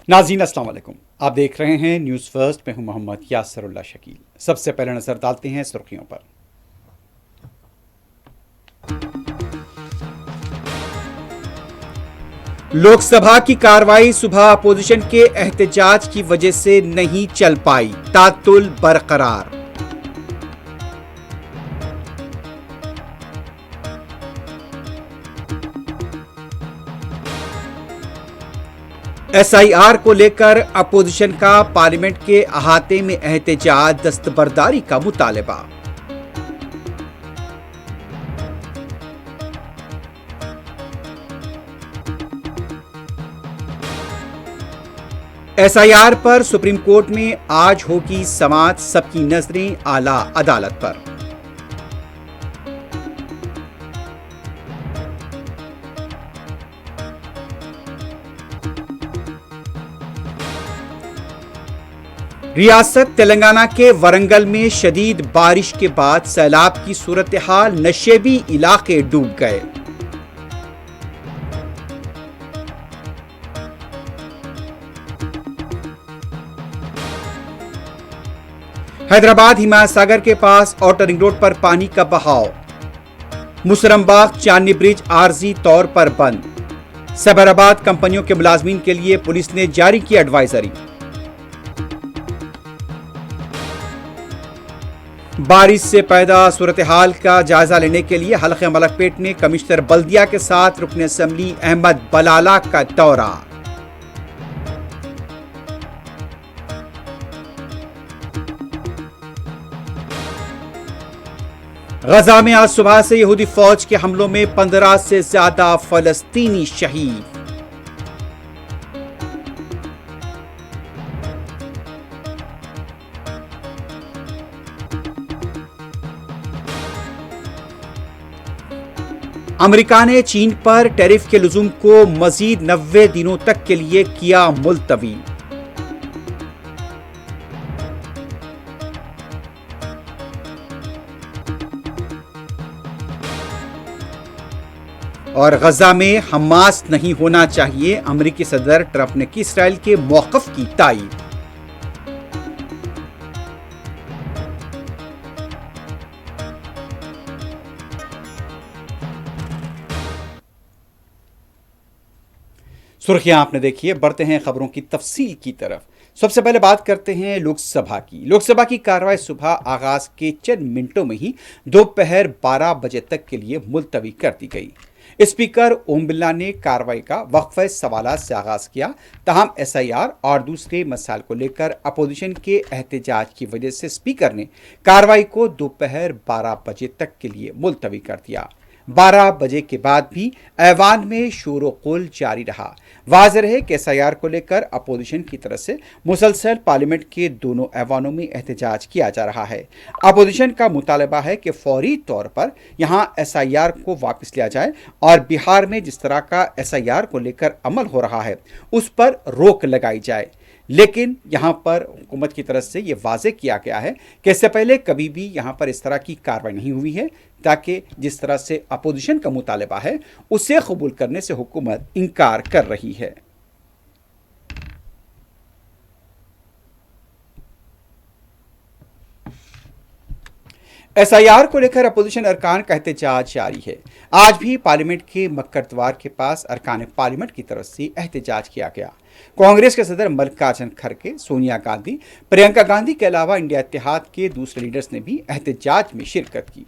नाज़रीन अस्सलाम वालेकुम। आप देख रहे हैं न्यूज़ फर्स्ट। मैं हूं मोहम्मद यासरुल्लाह शकील। सबसे पहले नजर डालते हैं सुर्खियों पर। लोकसभा की कार्रवाई सुबह अपोजिशन के एहतजाज की वजह से नहीं चल पाई, तातुल बरकरार। एसआईआर को लेकर अपोजिशन का पार्लियामेंट के अहाते में एहतजाज, दस्तबरदारी का मुतालबा। एसआईआर पर सुप्रीम कोर्ट में आज होगी समाअत, सबकी नजरें आला अदालत पर। रियासत तेलंगाना के वरंगल में शदीद बारिश के बाद सैलाब की सूरत हाल, नशेबी इलाके डूब गए। हैदराबाद हिमायत सागर के पास आउटर रिंग रोड पर पानी का बहाव। मुसरमबाग चांदनी ब्रिज आरजी तौर पर बंद। सबराबाद कंपनियों के मुलाजमीन के लिए पुलिस ने जारी की एडवाइजरी। बारिश से पैदा सूरत हाल का जायजा लेने के लिए हल्के मलकपेट में कमिश्नर बल्दिया के साथ रुकन असेंबली अहमद बलाला का दौरा। गजा में आज सुबह से यहूदी फौज के हमलों में 15 से ज्यादा फलस्तीनी शहीद। अमेरिका ने चीन पर टैरिफ के लुज़ूम को मजीद 90 दिनों तक के लिए किया मुलतवी। और गजा में हमास नहीं होना चाहिए, अमेरिकी सदर ट्रंप ने की इसराइल के मौक़िफ़ की तायीद। सुर्खियां आपने देखी है, बढ़ते हैं खबरों की तफसील की तरफ। सबसे पहले बात करते हैं लोकसभा की। लोकसभा की कार्रवाई सुबह आगाज के चंद मिनटों में ही दोपहर 12 बजे तक के लिए मुलतवी कर दी गई। स्पीकर ओम बिरला ने कार्रवाई का वक्फे सवालात से आगाज किया। तहम एसआईआर और दूसरे मसाइल को लेकर अपोजिशन के एहतजाज की वजह से स्पीकर ने कार्रवाई को दोपहर 12 बजे तक के लिए मुलतवी कर दिया। 12 बजे के बाद भी ऐवान में शोर-ओ-गुल जारी रहा। वाज़ेह रहे कि एसआईआर को लेकर अपोजिशन की तरफ से मुसलसल पार्लियामेंट के दोनों ऐवानों में एहतजाज किया जा रहा है। अपोजिशन का मुतालबा है कि फौरी तौर पर यहां एसआईआर को वापस लिया जाए और बिहार में जिस तरह का एसआईआर को लेकर अमल हो रहा है उस पर रोक लगाई जाए। लेकिन यहां पर हुकूमत की तरफ से यह वाज़ेह किया गया है कि इससे पहले कभी भी यहां पर इस तरह की कार्रवाई नहीं हुई है, ताकि जिस तरह से अपोजिशन का मुतालबा है उसे कबूल करने से हुकूमत इनकार कर रही है। एसआईआर को लेकर अपोजिशन अरकान का एहतजाज जारी है। आज भी पार्लियामेंट के मक्कर द्वार के पास अरकान पार्लियामेंट की तरफ से एहतजाज किया गया। कांग्रेस के सदर मल्लिकार्जुन खड़गे, सोनिया गांधी, प्रियंका गांधी के अलावा इंडिया इत्तेहाद के दूसरे लीडर्स ने भी एहतजाज में शिरकत की।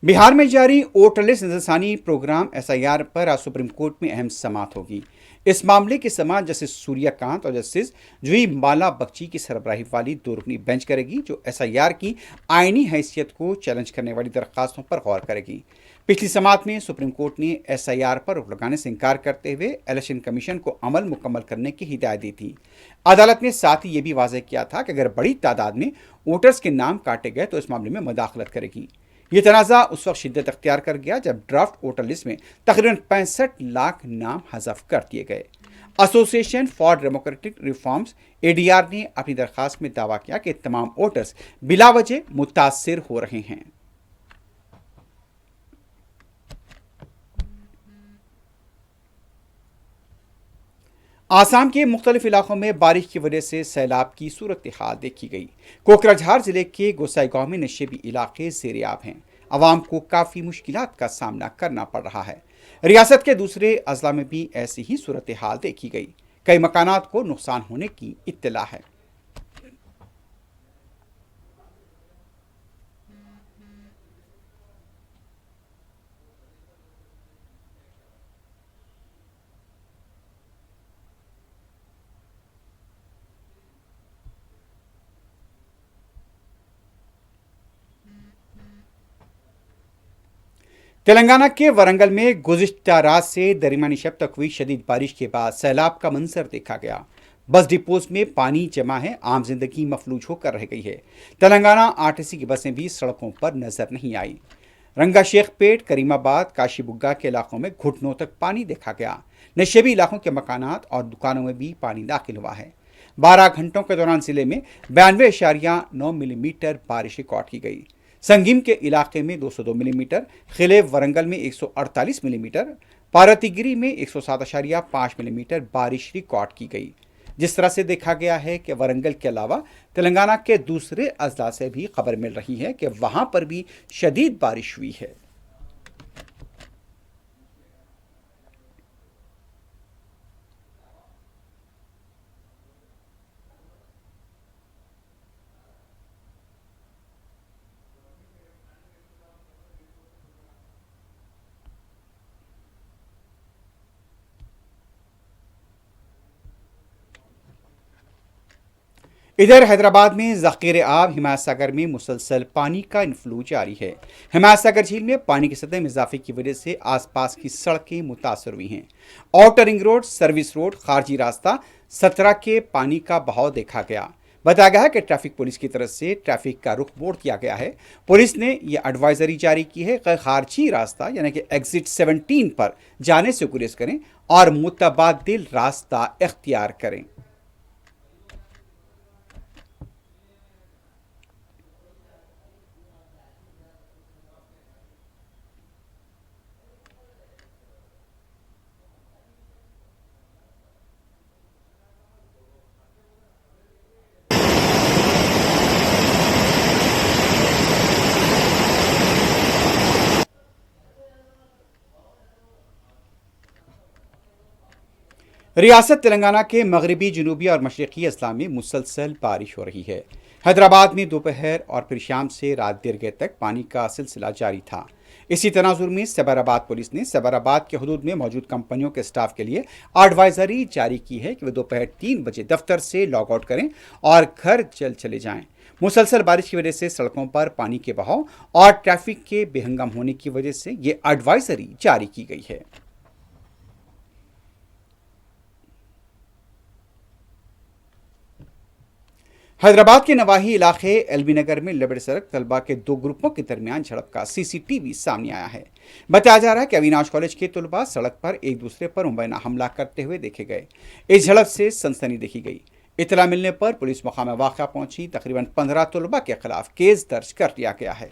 बिहार में जारी वोटरलिस्ट नजरसानी प्रोग्राम एसआईआर पर आज सुप्रीम कोर्ट में अहम समाअत होगी। इस मामले की समाअत जस्टिस सूर्यकांत और जस्टिस जूही माला बख्शी की सरबराही वाली दो रुकनी बेंच करेगी, जो एसआईआर की आईनी हैसियत को चैलेंज करने वाली दरखास्तों पर गौर करेगी। पिछली समाअत में सुप्रीम कोर्ट ने एसआईआर पर रोक लगाने से इनकार करते हुए इलेक्शन कमीशन को अमल मुकम्मल करने की हिदायत दी थी। अदालत ने साथ ही यह भी वाज़ेह किया था कि अगर बड़ी तादाद में वोटर्स के नाम काटे गए तो इस मामले में मदाखलत करेगी। ये तनाज़ा उस वक्त शिद्दत अख्तियार कर गया जब ड्राफ्ट वोटर लिस्ट में तकरीबन 65 लाख नाम हज़फ कर दिए गए। Association for democratic reforms ADR ने अपनी दरखास्त में दावा किया कि तमाम वोटर्स बिलावजह मुतासिर हो रहे हैं। आसाम के मुख्तलिफ इलाकों में बारिश की वजह से सैलाब की सूरत हाल देखी गई। कोकराझार जिले के गोसाईगांव में नशेबी इलाके ज़ेर-ए-आब हैं। आवाम को काफ़ी मुश्किलात का सामना करना पड़ रहा है। रियासत के दूसरे अजला में भी ऐसी ही सूरत हाल देखी गई। कई मकानात को नुकसान होने की इत्तला है। तेलंगाना के वरंगल में गुज़िश्ता रात से दरमियानी शब तक हुई शदीद बारिश के बाद सैलाब का मंजर देखा गया। बस डिपोज में पानी जमा है, आम जिंदगी मफलूज होकर रह गई है। तेलंगाना आरटीसी की बसें भी सड़कों पर नजर नहीं आई। रंगा शेखपेट, करीमाबाद, काशीबुग्गा के इलाकों में घुटनों तक पानी देखा गया। नशेबी इलाकों के मकानात और दुकानों में भी पानी दाखिल हुआ है। 12 घंटों के दौरान जिले में 92.9 मिलीमीटर बारिश रिकॉर्ड की गई। संगीम के इलाके में 202 मिलीमीटर, खिले वरंगल में 148 मिलीमीटर, पार्वतीगिरी में 107.5 मिलीमीटर बारिश रिकॉर्ड की गई। जिस तरह से देखा गया है कि वरंगल के अलावा तेलंगाना के दूसरे अजला से भी खबर मिल रही है कि वहां पर भी शदीद बारिश हुई है। इधर हैदराबाद में ज़ख़ीर आब हिमायत सागर में मुसलसल पानी का इन्फ्लू जारी है। हिमायत सागर झील में पानी की सतह में इजाफे की वजह से आसपास की सड़कें मुतासर हुई हैं। Outer ring road, service road, खारजी रास्ता 17 के पानी का बहाव देखा गया। बताया गया है कि ट्रैफिक पुलिस की तरफ से ट्रैफिक का रुख मोड़ दिया गया है। पुलिस ने यह एडवाइजरी जारी की है कि खारजी रास्ता यानी कि एग्जिट 17 पर जाने से गुरेज करें और मुतबादिल रास्ता इख्तियार करें। रियासत तेलंगाना के मगरबी, जनूबी और मशरक़ी अजला में मुसलसल बारिश हो रही है। हैदराबाद में दोपहर और फिर शाम से रात देर गए तक पानी का सिलसिला जारी था। इसी तनाजुर में सैबराबाद पुलिस ने सैबराबाद के हदूद में मौजूद कंपनियों के स्टाफ के लिए एडवाइजरी जारी की है कि वे दोपहर 3 बजे दफ्तर से लॉग आउट करें और घर जल्द चले जाएं। मुसलसल बारिश की वजह से सड़कों पर पानी के बहाव और ट्रैफिक के बेहंगाम होने की वजह से ये एडवाइजरी जारी की गई है। हैदराबाद के नवाही इलाके एलबी नगर में लिबर्टी सड़क तलबा के दो ग्रुपों के दरमियान झड़प का सीसीटीवी सामने आया है। बताया जा रहा है कि अविनाश कॉलेज के तलबा सड़क पर एक दूसरे पर मुबैना हमला करते हुए देखे गए। इस झड़प से सनसनी देखी गई। इतला मिलने पर पुलिस मकाम वाक़या पहुंची। तकरीबन 15 तलबा के खिलाफ केस दर्ज कर लिया गया है।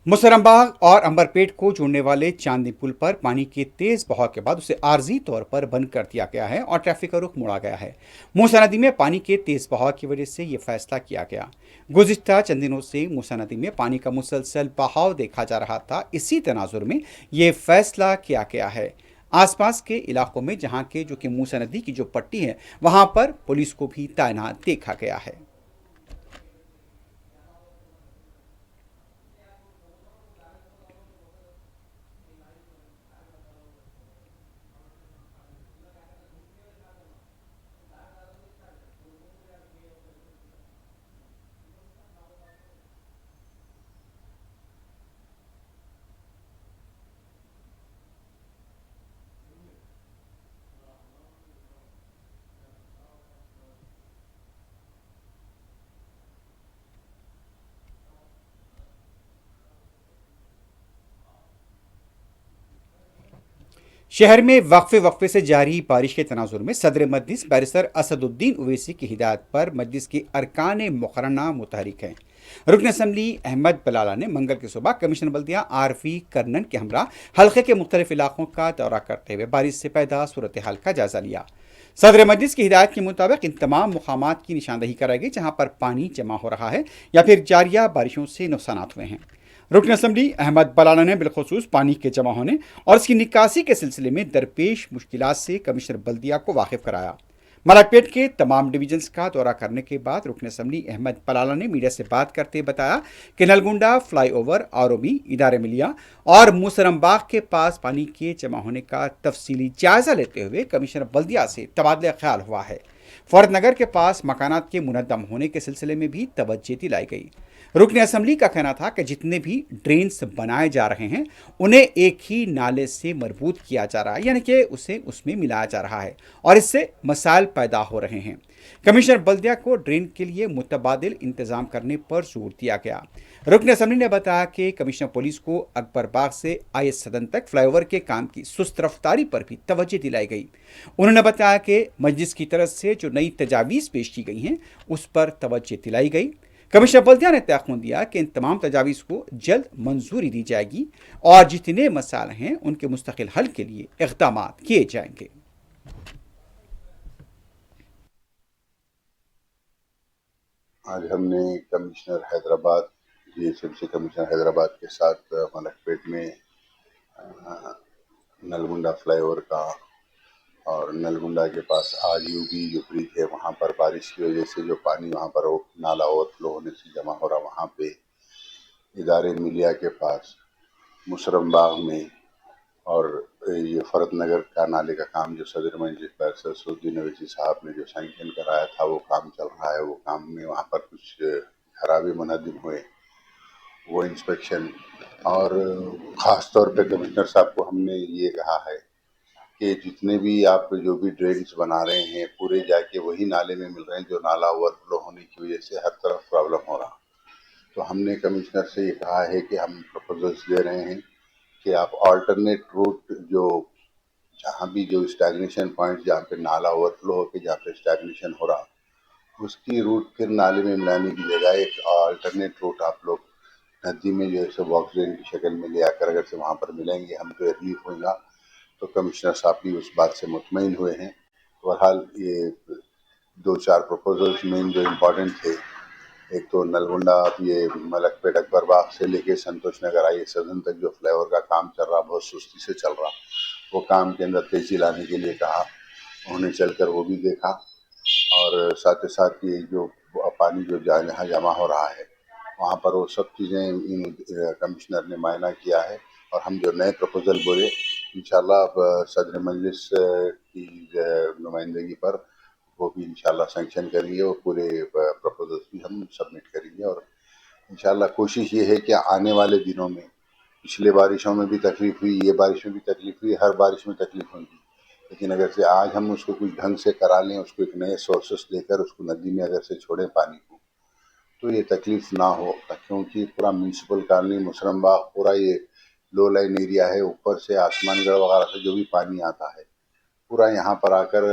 मुसरम्बाग और अंबरपेट को जोड़ने वाले चांदनी पुल पर पानी के तेज बहाव के बाद उसे आर्जी तौर पर बंद कर दिया गया है और ट्रैफिक का रुख मोड़ा गया है। मूसा नदी में पानी के तेज बहाव की वजह से यह फैसला किया गया। गुज़िश्ता चंद दिनों से मूसा नदी में पानी का मुसलसल बहाव देखा जा रहा था। इसी तनाजुर में यह फैसला किया गया है। आसपास के इलाकों में जहां के जो कि मूसा नदी की जो पट्टी है वहां पर पुलिस को भी तैनात देखा गया है। शहर में वक्फे वक्फे से जारी बारिश के तनाजुर में सदर मजलिस बैरिस्टर असदुद्दीन ओवैसी की हिदायत पर मजलिस के अरकान मुकर्रना मुतहरिक हैं। रुकन असम्बली अहमद बलाला ने मंगल की सुबह कमिश्नर बल्दिया आरफी करनन के हमरा हल्के के मुख्तलिफ इलाकों का दौरा करते हुए बारिश से पैदा सूरत हाल का जायजा लिया। सदर मजलिस की हिदायत के मुताबिक इन तमाम मुकामात की निशानदही कराई गई जहां पर पानी जमा हो रहा है या फिर जारिया बारिशों से नुकसान हुए हैं। रुकन असम्बली अहमद बलाना ने बिलखसूस पानी के जमा होने और इसकी निकासी के सिलसिले में दरपेश मुश्किलात से कमिश्नर बल्दिया को वाकिफ कराया। मलकपेट के तमाम डिवीजन्स का दौरा करने के बाद रुकन असम्बली अहमद बलाला ने मीडिया से बात करते हुए बताया कि नलगुंडा फ्लाईओवर आरोमी इदारे मिलिया और मुसरमबाग के पास पानी के जमा होने का तफसीली जायजा लेते हुए कमिश्नर बल्दिया से तबादला ख्याल हुआ है। फौरनगर के पास मकानात के मुनद्दम होने के सिलसिले में भी तवज्जो दिलाई गई। रुकन असम्बली का कहना था कि जितने भी ड्रेन्स बनाए जा रहे हैं उन्हें एक ही नाले से मरबूत किया जा रहा है, यानी कि उसे उसमें मिलाया जा रहा है और इससे मसाइल पैदा हो रहे हैं। कमिश्नर बल्दिया को ड्रेन के लिए मुतबादिल इंतजाम करने पर जोर दिया गया। रुकन असम्बली ने बताया कि कमिश्नर पुलिस को अकबर बाग से आईएस सदन तक फ्लाईओवर के काम की सुस्त रफ्तारी पर भी तवज्जो दिलाई गई। उन्होंने बताया कि मजलिस की तरफ से जो नई तजावीज़ पेश की गई हैं उस पर तवज्जो दिलाई गई। कमिश्नर बल्दिया ने तयक़ुन दिया कि इन तमाम तजावीज़ को जल्द मंजूरी दी जाएगी और जितने मसाइल हैं उनके मुस्तकिल हल के लिए इक़दाम किए जाएंगे। आज हमने कमिश्नर हैदराबाद जीएसएमसी कमिश्नर हैदराबाद के साथ मलकपेट में नलगुंडा फ्लाईओवर का और नलगुंडा के पास आरयूबी जो ब्रिज है वहाँ पर बारिश की वजह से जो पानी वहाँ पर नाला ओवरफ्लो होने से जमा हो रहा, वहाँ पे इदारे मिलिया के पास मुशर्रमबाग में और ये फरत नगर का नाले का काम जो सदर मजलिस बैरिस्टर असदुद्दीन ओवैसी साहब ने जो सैंक्शन कराया था वो काम चल रहा है। वो काम में वहाँ पर कुछ खराबी मुनद्दिम हुए, वो इंस्पेक्शन और ख़ास तौर पे कमिश्नर साहब को हमने ये कहा है कि जितने भी आप जो भी ड्रेन्स बना रहे हैं पूरे जाके वही नाले में मिल रहे हैं जो नाला ओवरफ्लो होने की वजह से हर तरफ प्रॉब्लम हो रहा। तो हमने कमिश्नर से ये कहा है कि हम प्रपोजल्स दे रहे हैं कि आप ऑल्टरनेट रूट जो जहाँ भी जो स्टैग्नेशन पॉइंट जहाँ पे नाला ओवरफ्लो होकर जहाँ पे स्टैग्नेशन हो रहा उसकी रूट फिर नाले में मिलाने की जगह एक अल्टरनेट रूट आप लोग नदी में जो है सो बॉक्स ड्रेन की शक्ल में ले आकर अगर से वहाँ पर मिलेंगे हम तो रिलीफ होगा। तो कमिश्नर साहब भी उस बात से मुतमईन हुए हैं। बहरहाल ये दो चार प्रपोजल्स मेन जो इम्पोर्टेंट थे, एक तो नलगुंडा ये मलकपेट अकबर बाग से लेके संतोष नगर आई सदन तक जो फ्लाईओवर का काम चल रहा बहुत सुस्ती से चल रहा, वो काम के अंदर तेजी लाने के लिए कहा। उन्होंने चलकर वो भी देखा और साथ ही साथ ये जो पानी जो जहाँ जमा हो रहा है वहाँ पर वो सब चीज़ें इन कमिश्नर ने मायना किया है। और हम जो नए प्रपोजल बोले इंशाल्लाह अब सदर मजलिस की नुमाइंदगी पर वो भी इंशाल्लाह सैंक्शन करेंगे और पूरे प्रपोजल्स भी हम सबमिट करेंगे। और इंशाल्लाह कोशिश ये है कि आने वाले दिनों में पिछले बारिशों में भी तकलीफ हुई, ये बारिश में भी तकलीफ हुई, हर बारिश में तकलीफ होगी, लेकिन अगर से आज हम उसको कुछ ढंग से करा लें, उसको एक नए सोर्सेस देकर उसको नदी में अगर से छोड़ें पानी को, तो ये तकलीफ ना हो। क्योंकि पूरा म्यूनसिपल कॉलोनी मुशर्रमबाग पूरा ये लो लाइन एरिया है, ऊपर से आसमानगढ़ वगैरह से जो भी पानी आता है पूरा यहाँ पर आकर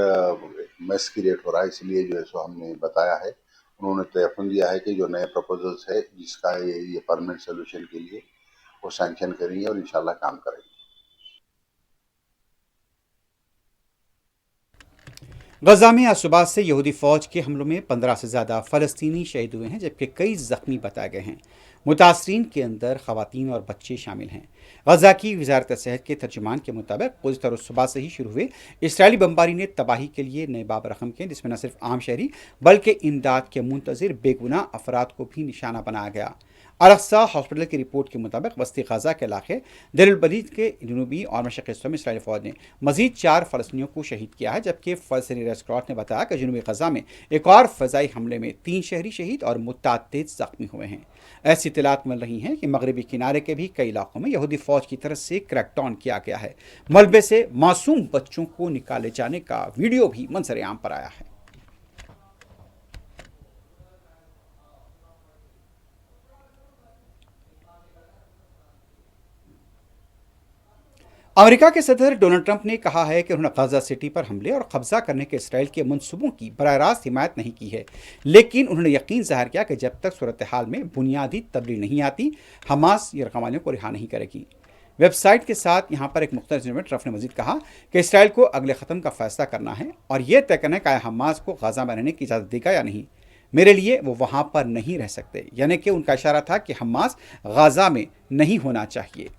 मेस क्रिएट हो रहा है। इसलिए जो है सो हमने बताया है, उन्होंने तयफ़ुन दिया है कि जो नए प्रपोजल्स है जिसका ये परमानेंट सोल्यूशन के लिए वो सैंक्शन करेंगे और इंशाल्लाह काम करेंगे। गजा में आज सुबह से यहूदी फौज के हमलों में 15 से ज़्यादा फ़लस्तीनी शहीद हुए हैं, जबकि कई जख्मी बताए गए हैं। मुतासरीन के अंदर ख़वातीन और बच्चे शामिल हैं। गजा की वजारत सेहत के तर्जुमान के मुताबिक गुज़श्ता रोज़ सुबह से ही शुरू हुए इसराइली बमबारी ने तबाही के लिए नए बाब रकम किए, जिसमें न सिर्फ आम शहरी बल्कि इमदाद के मुंतज़िर बेगुनाह अफराद को भी निशाना बनाया गया। अल-अक़सा हॉस्पिटल की रिपोर्ट के मुताबिक वस्ती गजा के इलाके देर बलीद के जनूबी और मशरक़ी हिस्सों में इसराइली फ़ौज ने मजीद 4 फ़लस्तीनियों को शहीद किया है, जबकि फ़लस्तीनी रेड क्रॉस ने बताया कि जनूबी गजा में एक और फ़ज़ाई हमले में 3 शहरी शहीद और मुतअद्दिद ज़ख्मी हुए हैं। ऐसी इत्तलात मिल रही हैं कि मगरबी किनारे के भी कई इलाकों में यहूदी फ़ौज की तरफ से क्रैकडाउन किया गया है। मलबे से मासूम बच्चों को निकाले जाने का वीडियो भी मंजर-ए-आम पर आया है। अमेरिका के सदर डोनाल्ड ट्रंप ने कहा है कि उन्होंने गाजा सिटी पर हमले और कब्जा करने के इसराइल के मंसूबों की बराह रास्त हिमायत नहीं की है, लेकिन उन्होंने यकीन जाहिर किया कि जब तक सूरत हाल में बुनियादी तब्दीली नहीं आती, हमास ये रकमालियों को रिहा नहीं करेगी। वेबसाइट के साथ यहाँ पर एक मुख्तलिफ में ट्रंप ने मजीद कहा कि इसराइल को अगले ख़त्म का फैसला करना है और यह तय करना है कि हमास को गाजा में रहने की इजाज़त देगा या नहीं। मेरे लिए वो वहाँ पर नहीं रह सकते, यानी कि उनका इशारा था कि हमास गाजा में नहीं होना चाहिए।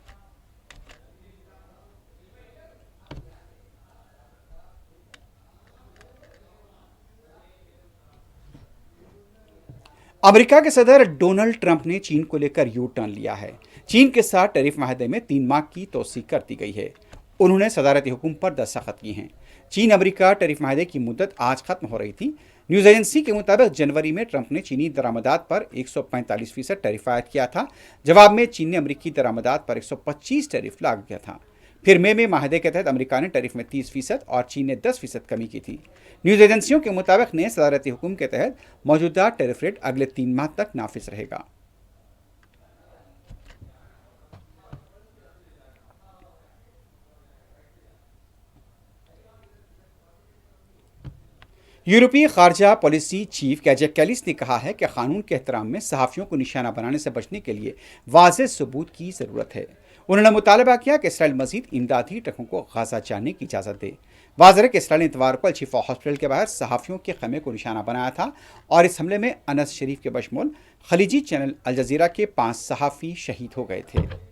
अमेरिका के सदर डोनाल्ड ट्रंप ने चीन को लेकर यू टर्न लिया है। चीन के साथ टैरिफ माहदे में 3 माह की तोसी कर दी गई है। उन्होंने सदारती हुक्म पर दस्तखत किए हैं। चीन अमेरिका टैरिफ माहदे की मुद्दत आज खत्म हो रही थी। न्यूज़ एजेंसी के मुताबिक जनवरी में ट्रंप ने चीनी दरामदात पर 145% टैरिफ आयद किया था। जवाब में चीन ने अमेरिकी दरामदात पर 125 टैरिफ लागू किया था। फिर मई में माहदे के तहत अमेरिका ने टैरिफ में 30% और चीन ने 10% कमी की थी। न्यूज़ एजेंसियों के मुताबिक नए सदारती हुक्म के तहत मौजूदा टैरिफ रेट अगले 3 माह तक नाफिज रहेगा। यूरोपीय खारजा पॉलिसी चीफ कैजेक कैलिस ने कहा है कि कानून के एहतराम में सहाफ़ियों को निशाना बनाने से बचने के लिए वाज़ेह सबूत की ज़रूरत है। उन्होंने मुतालबा किया कि इसराइल मजीद इमदादी ट्रकों को गाजा जाने की इजाज़त दे। वाज़ेह है कि इसराइल ने इतवार को अल-शिफा हॉस्पिटल के बाहर सहाफ़ियों के ख़ैमे को निशाना बनाया था और इस हमले में अनस शरीफ के बशमूल खलीजी चैनल अल जज़ीरा के 5 सहाफ़ी शहीद हो गए थे।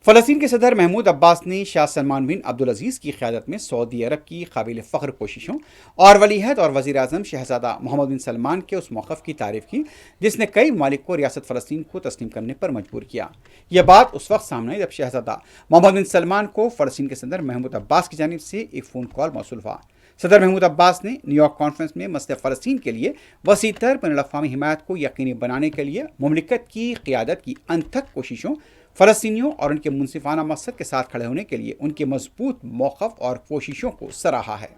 फ़लस्तीन के सदर महमूद अब्बास ने शाह सलमान बिन अब्दुल अजीज़ की क़यादत में सऊदी अरब की काबिल फ़ख्र कोशिशों और वलीअहद और वज़ीर आज़म शहज़ादा मोहम्मद बिन सलमान के उस मौक़िफ़ की तारीफ़ की जिसने कई ममालिक को रियासत फ़लस्तीन को तस्लीम करने पर मजबूर किया। यह बात उस वक्त सामने आई जब शहज़ादा मोहम्मद बिन सलमान को फ़लस्तीन के सदर महमूद अब्बास की जानिब से एक फ़ोन कॉल मौसूल हुआ। सदर महमूद अब्बास ने न्यूयॉर्क कॉन्फ्रेंस में मसले फ़लस्तीन के लिए वसीतर बैनुल-अक़वामी हिमायत को यकीनी बनाने के लिए मुमलिकत की क़यादत की अनथक कोशिशों, फ़लस्तीनियों और उनके मुनसिफाना मकसद के साथ खड़े होने के लिए उनके मजबूत मौक़िफ़ और कोशिशों को सराहा है।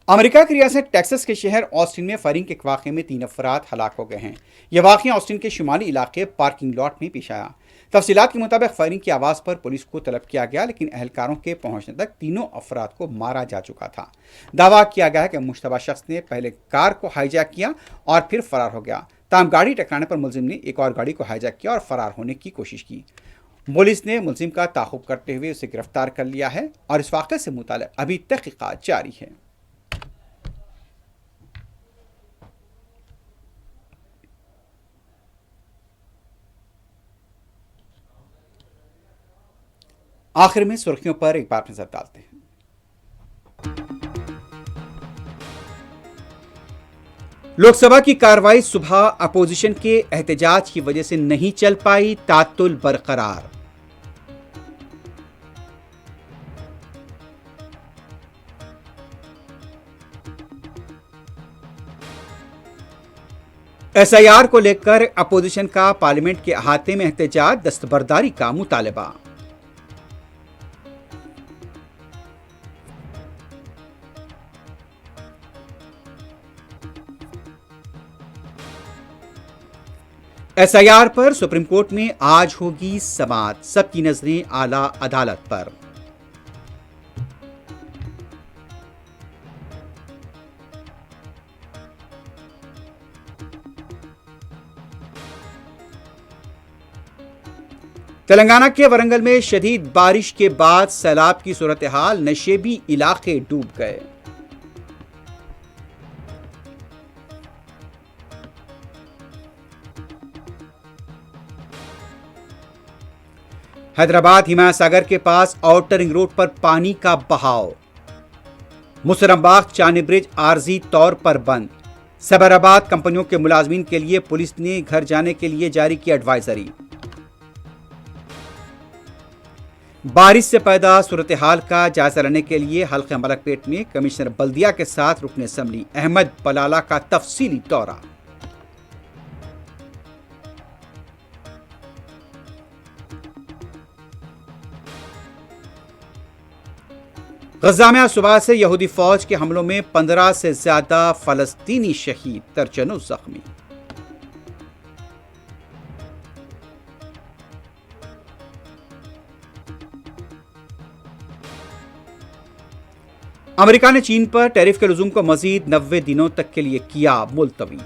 अमेरिका की रियासत टेक्सास के शहर ऑस्टिन में फायरिंग के वाक़े में 3 अफराद हलाक हो गए हैं। यह वाक़या ऑस्टिन के शुमाली इलाके पार्किंग लॉट में पेश आया। तफसीलात के मुताबिक फायरिंग की आवाज़ पर पुलिस को तलब किया गया, लेकिन अहलकारों के पहुंचने तक तीनों अफराद को मारा जा चुका था। दावा किया गया है कि मुश्तबा शख्स ने पहले कार को हाईजैक किया और फिर फरार हो गया। ताम गाड़ी टकराने पर मुलजिम ने एक और गाड़ी को हाईजैक किया और फरार होने की कोशिश की। पुलिस ने मुलजिम का ताक़ुब करते हुए उसे गिरफ्तार कर लिया है और इस वाक़े से मुताल्लिक़ अभी तहक़ीक़ात जारी है। आखिर में सुर्खियों पर एक बार नजर डालते हैं। लोकसभा की कार्रवाई सुबह अपोजिशन के एहतजाज की वजह से नहीं चल पाई, तातुल बरकरार। एसआईआर को लेकर अपोजिशन का पार्लियामेंट के अहाते में एहतजाज, दस्तबरदारी का मुतालबा। एसआईआर पर सुप्रीम कोर्ट में आज होगी समाअत, सबकी नजरें आला अदालत पर। तेलंगाना के वरंगल में शदीद बारिश के बाद सैलाब की सूरत हाल, नशेबी इलाके डूब गए। हैदराबाद हिमायत सागर के पास आउटर रिंग रोड पर पानी का बहाव, मुसरमबाग चांदी ब्रिज आरजी तौर पर बंद। सबराबाद कंपनियों के मुलाजमीन के लिए पुलिस ने घर जाने के लिए जारी की एडवाइजरी। बारिश से पैदा सूरत हाल का जायजा लेने के लिए हल्के मलकपेट में कमिश्नर बल्दिया के साथ रुकन असम्बली अहमद पलाला का तफसीली दौरा। गजा में आज सुबह से यहूदी फौज के हमलों में 15 से ज्यादा फलस्तीनी शहीद, दर्जनों जख्मी। अमेरिका ने चीन पर टैरिफ के लुज़ूम को मजीद 90 दिनों तक के लिए किया मुलतवी।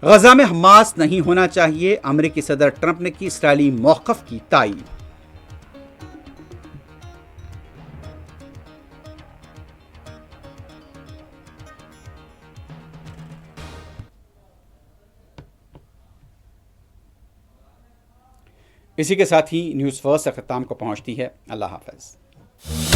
गजा में हमास नहीं होना चाहिए, अमेरिकी सदर ट्रंप ने की इस्राएली मौक़िफ़ की तायीद। इसी के साथ ही न्यूज़ फर्स्ट अख्ताम को पहुंचती है। अल्लाह हाफ़िज़।